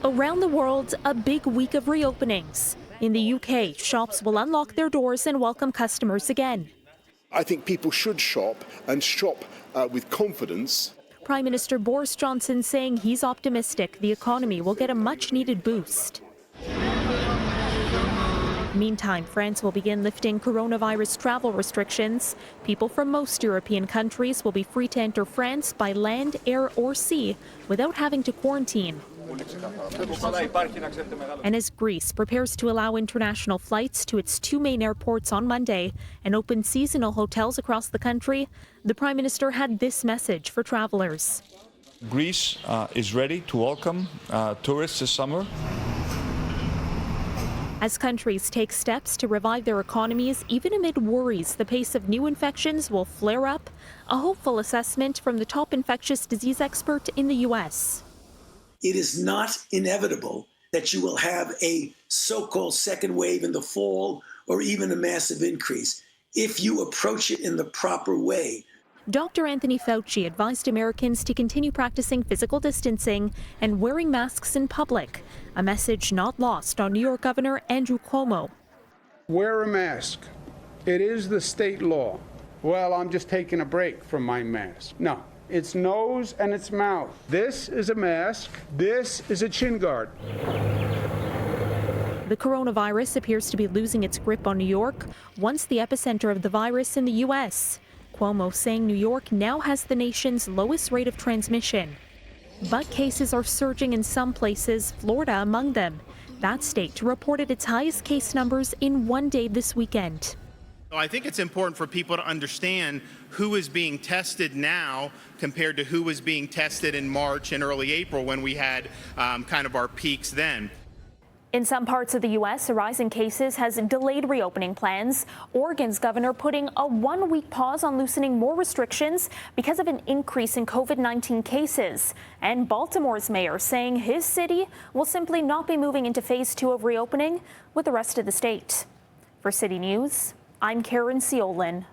Around the world, a big week of reopenings. In the UK, shops will unlock their doors and welcome customers again. I think people should shop and shop with confidence. Prime Minister Boris Johnson saying he's optimistic the economy will get a much-needed boost. Meantime, France will begin lifting coronavirus travel restrictions. People from most European countries will be free to enter France by land, air or sea without having to quarantine. And as Greece prepares to allow international flights to its two main airports on Monday and open seasonal hotels across the country, the Prime Minister had this message for travelers. Greece is ready to welcome tourists this summer. As countries take steps to revive their economies, even amid worries the pace of new infections will flare up, a hopeful assessment from the top infectious disease expert in the U.S. It is not inevitable that you will have a so-called second wave in the fall or even a massive increase if you approach it in the proper way. Dr. Anthony Fauci advised Americans to continue practicing physical distancing and wearing masks in public, a message not lost on New York Governor Andrew Cuomo. Wear a mask. It is the state law. Well, I'm just taking a break from my mask. No, it's nose and it's mouth. This is a mask. This is a chin guard. The coronavirus appears to be losing its grip on New York, once the epicenter of the virus in the U.S. Cuomo saying New York now has the nation's lowest rate of transmission. But cases are surging in some places, Florida among them. That state reported its highest case numbers in one day this weekend. I think it's important for people to understand who is being tested now compared to who was being tested in March and early April when we had kind of our peaks then. In some parts of the U.S., a rise in cases has delayed reopening plans. Oregon's governor putting a one-week pause on loosening more restrictions because of an increase in COVID-19 cases. And Baltimore's mayor saying his city will simply not be moving into phase 2 of reopening with the rest of the state. For City News, I'm Caryn Ceolin.